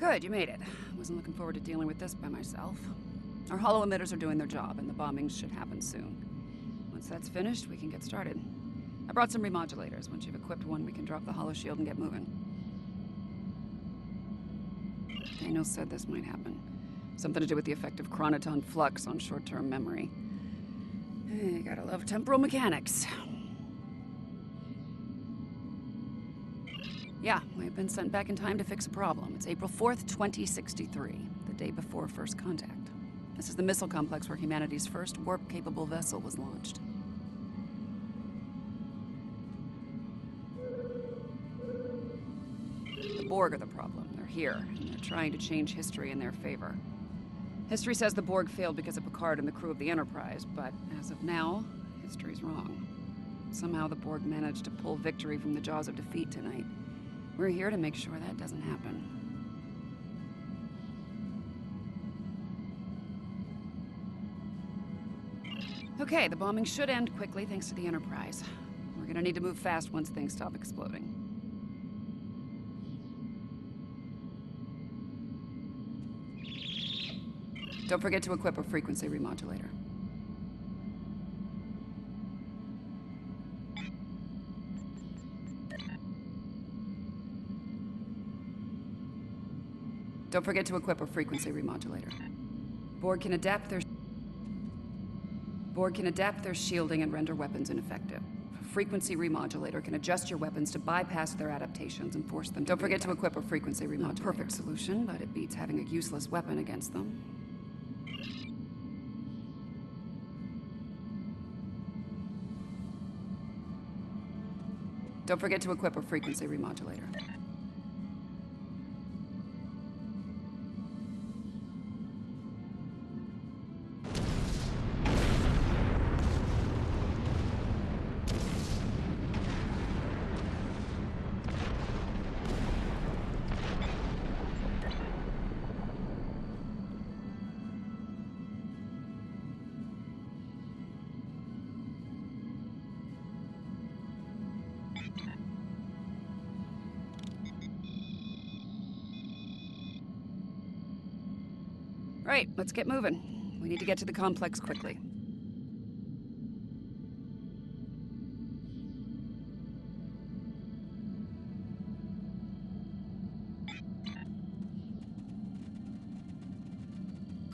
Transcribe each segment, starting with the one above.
Good, you made it. Wasn't looking forward to dealing with this by myself. Our hollow emitters are doing their job, and the bombings should happen soon. Once that's finished, we can get started. I brought some remodulators. Once you've equipped one, we can drop the hollow shield and get moving. Daniel said this might happen. Something to do with the effect of chronoton flux on short-term memory. Hey, gotta love temporal mechanics. Yeah, we've been sent back in time to fix a problem. It's April 4th, 2063, the day before first contact. This is the missile complex where humanity's first warp-capable vessel was launched. The Borg are the problem. They're here, and they're trying to change history in their favor. History says the Borg failed because of Picard and the crew of the Enterprise, but as of now, history's wrong. Somehow the Borg managed to pull victory from the jaws of defeat tonight. We're here to make sure that doesn't happen. Okay, the bombing should end quickly thanks to the Enterprise. We're gonna need to move fast once things stop exploding. Don't forget to equip a frequency remodulator. Don't forget to equip a frequency remodulator. Borg can adapt their shielding and render weapons ineffective. A frequency remodulator can adjust your weapons to bypass their adaptations and force them to. Don't forget to equip a frequency remodulator. Not a perfect solution, but it beats having a useless weapon against them. Don't forget to equip a frequency remodulator. Right, let's get moving. We need to get to the complex quickly.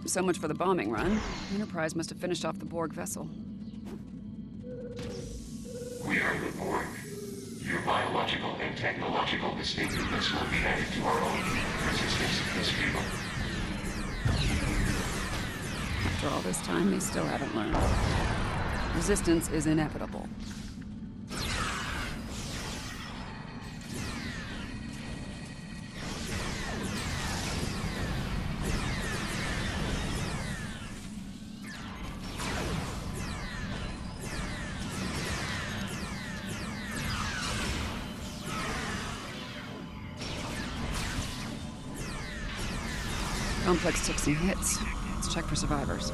So much for the bombing run. Enterprise must have finished off the Borg vessel. We are the Borg. Your biological and technological distinctiveness will be added to our own resistance history book. After all this time, they still haven't learned. Resistance is inevitable. Complex took some hits. Let's check for survivors.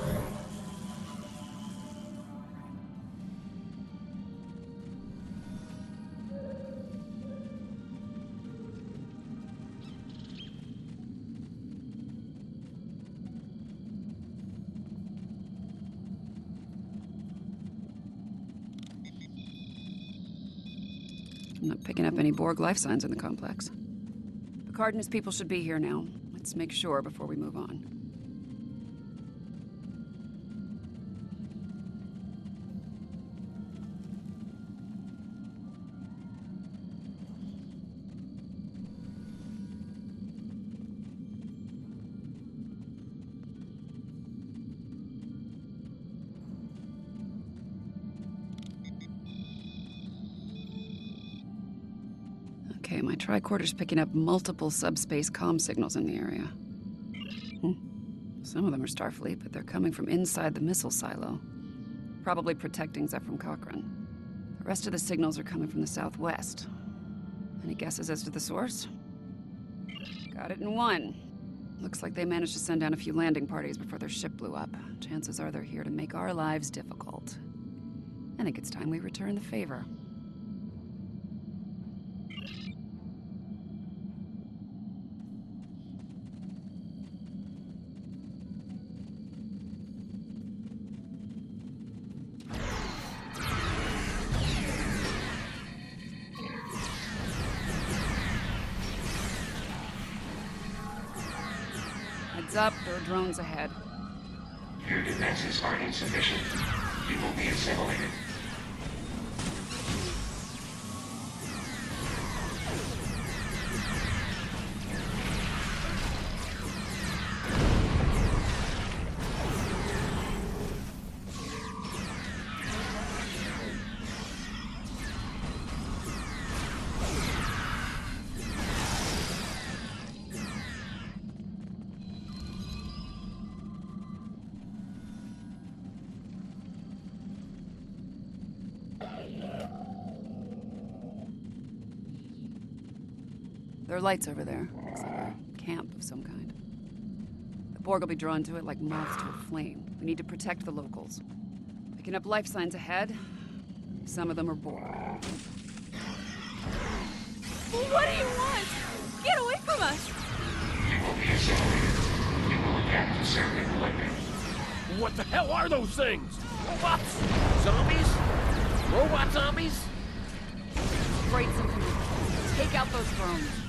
I'm not picking up any Borg life signs in the complex. Picard and his people should be here now. Let's make sure before we move on. Okay, my tricorder's picking up multiple subspace comm signals in the area. Some of them are Starfleet, but they're coming from inside the missile silo. Probably protecting Zephram Cochrane. The rest of the signals are coming from the southwest. Any guesses as to the source? Got it in one. Looks like they managed to send down a few landing parties before their ship blew up. Chances are they're here to make our lives difficult. I think it's time we return the favor. Heads up, there are drones ahead. Your defenses are insufficient. You will be assimilated. There are lights over there. Looks like a camp of some kind. The Borg will be drawn to it like moths to a flame. We need to protect the locals. Picking up life signs ahead. Some of them are Borg. What do you want? Get away from us! You will be assimilated. You will adapt to certain equipment. What the hell are those things? Robots? Zombies? Robot zombies? Break some people. Take out those drones.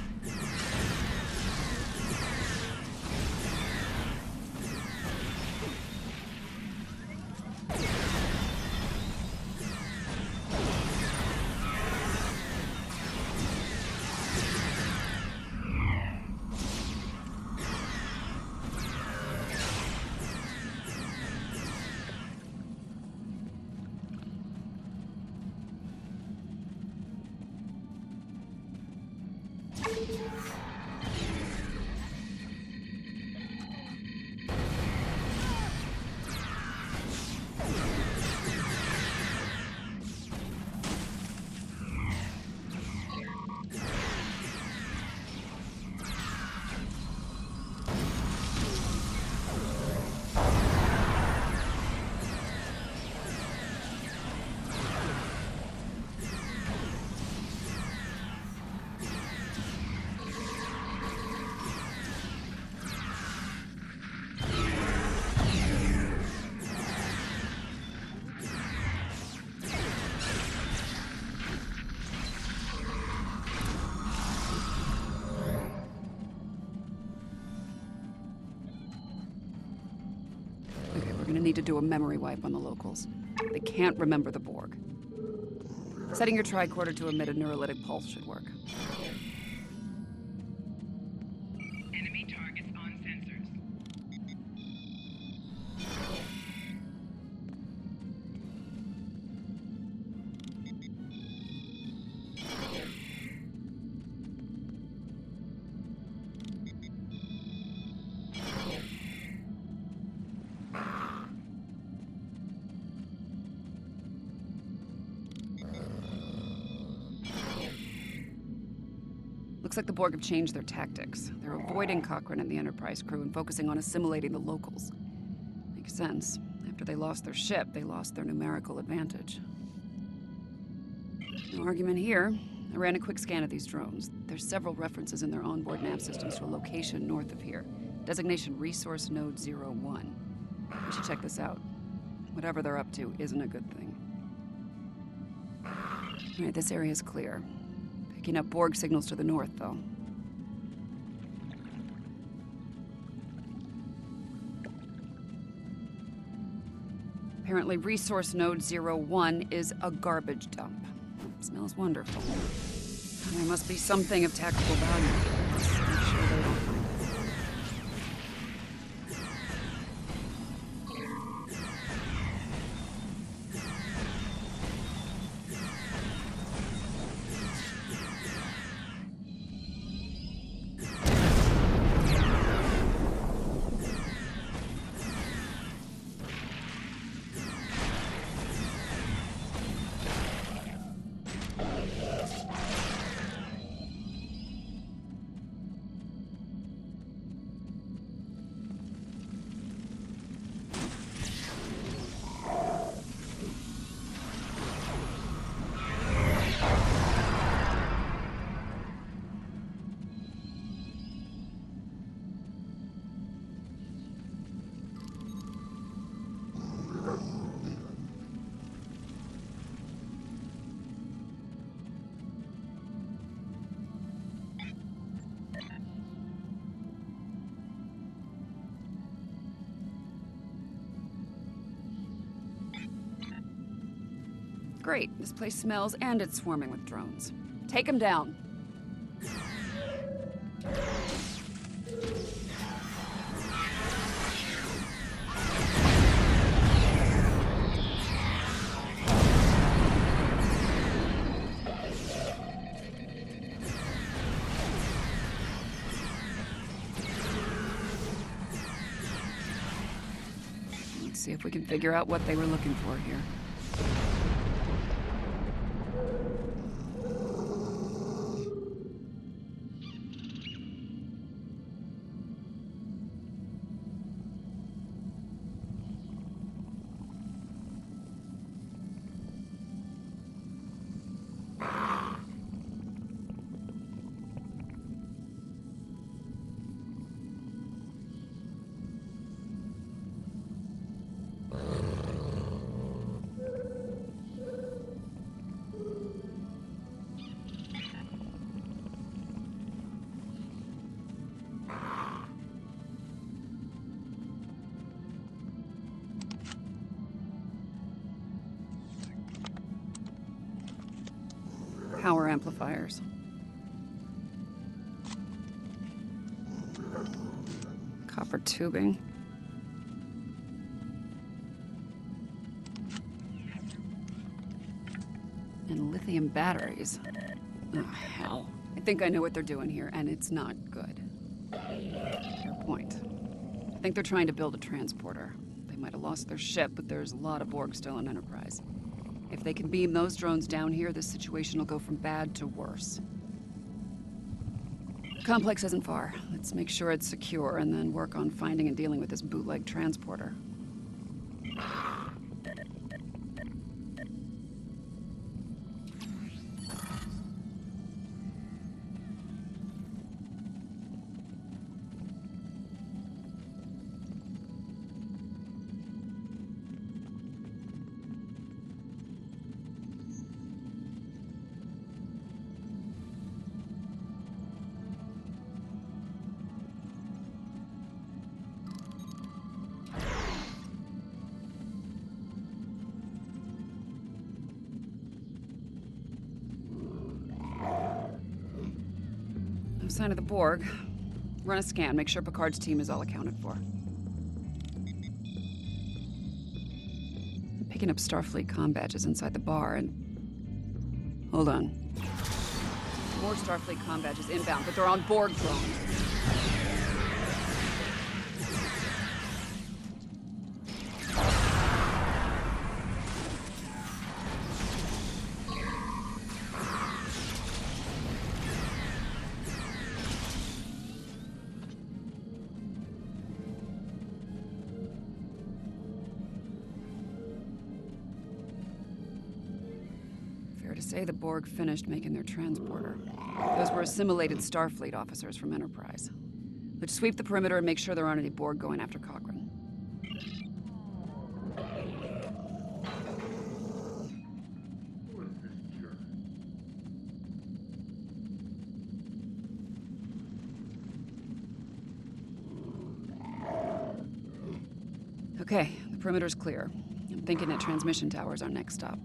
We're gonna need to do a memory wipe on the locals. They can't remember the Borg. Setting your tricorder to emit a neurolytic pulse should work. Enemy targets on sensors. Looks like the Borg have changed their tactics. They're avoiding Cochrane and the Enterprise crew and focusing on assimilating the locals. Makes sense. After they lost their ship, they lost their numerical advantage. No argument here. I ran a quick scan of these drones. There's several references in their onboard nav systems to a location north of here. Designation Resource Node 01. We should check this out. Whatever they're up to isn't a good thing. Alright, this area is clear. Picking up Borg signals to the north, though. Apparently, Resource Node 01 is a garbage dump. Smells wonderful. There must be something of tactical value. Let's make sure they don't find it. Great. This place smells and it's swarming with drones. Take them down. Let's see if we can figure out what they were looking for here. Power amplifiers. Copper tubing. And lithium batteries. Oh, hell. I think I know what they're doing here, and it's not good. Fair point. I think they're trying to build a transporter. They might have lost their ship, but there's a lot of Borg still in Enterprise. If they can beam those drones down here, this situation will go from bad to worse. Complex isn't far. Let's make sure it's secure and then work on finding and dealing with this bootleg transporter. No sign of the Borg. Run a scan, make sure Picard's team is all accounted for. I'm picking up Starfleet comm badges inside the bar and... Hold on. More Starfleet comm badges inbound, but they're on Borg drones. To say the Borg finished making their transporter. Those were assimilated Starfleet officers from Enterprise. Let's sweep the perimeter and make sure there aren't any Borg going after Cochrane. Okay, the perimeter's clear. I'm thinking that transmission tower's our next stop.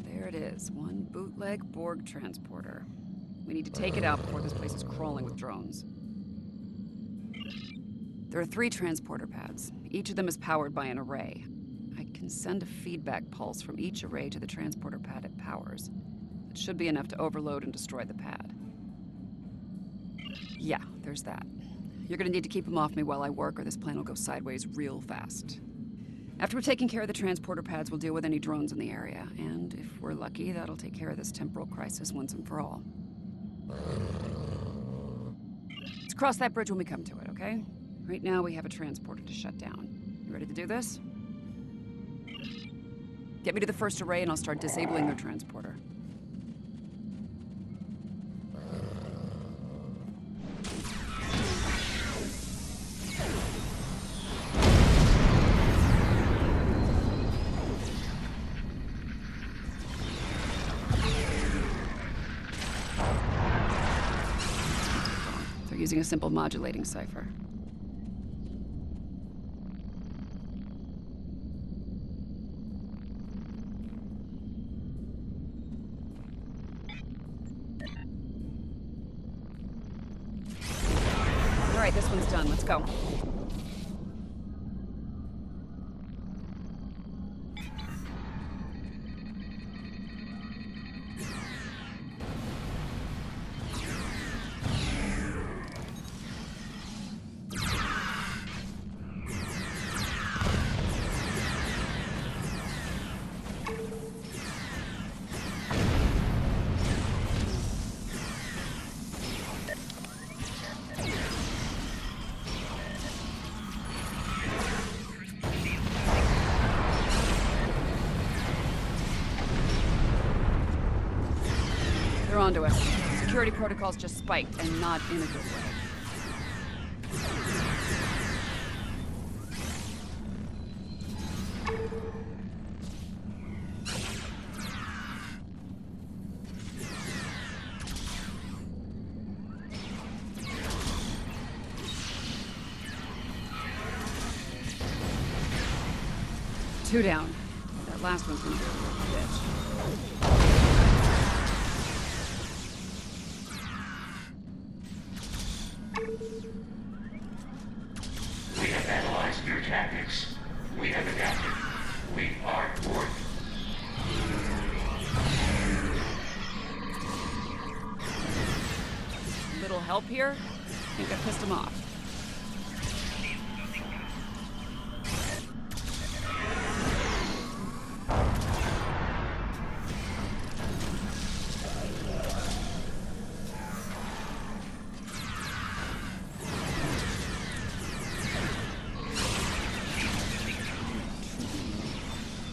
There it is, one bootleg Borg transporter. We need to take it out before this place is crawling with drones. There are 3 transporter pads. Each of them is powered by an array. I can send a feedback pulse from each array to the transporter pad it powers. It should be enough to overload and destroy the pad. Yeah, there's that. You're gonna need to keep them off me while I work, or this plan will go sideways real fast. After we've taken care of the transporter pads, we'll deal with any drones in the area. And if we're lucky, that'll take care of this temporal crisis once and for all. Let's cross that bridge when we come to it, okay? Right now, we have a transporter to shut down. You ready to do this? Get me to the first array and I'll start disabling their transporter. They're using a simple modulating cipher. All right, this one's done. Let's go. They're onto us. Security protocols just spiked, and not in a good way. Two down. That last one's gonna be a real bitch. We have analyzed your tactics. We have adapted. We are borg. Little help here? I think I pissed him off.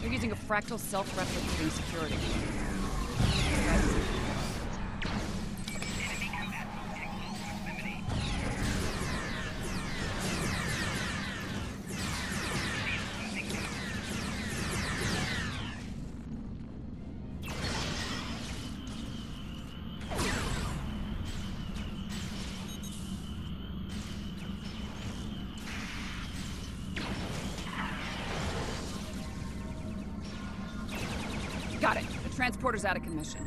They're using a fractal self-replicating security. Got it. The transporter's out of commission.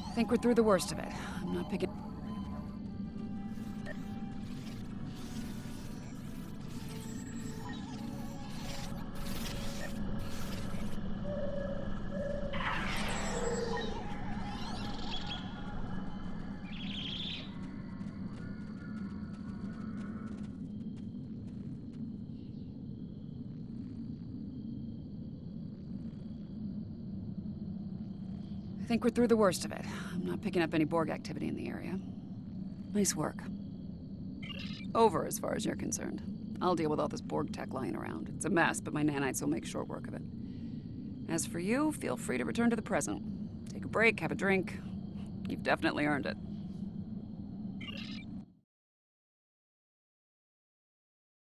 I think we're through the worst of it. I'm not picking... I think we're through the worst of it. I'm not picking up any Borg activity in the area. Nice work. Over, as far as you're concerned. I'll deal with all this Borg tech lying around. It's a mess, but my nanites will make short work of it. As for you, feel free to return to the present. Take a break, have a drink. You've definitely earned it.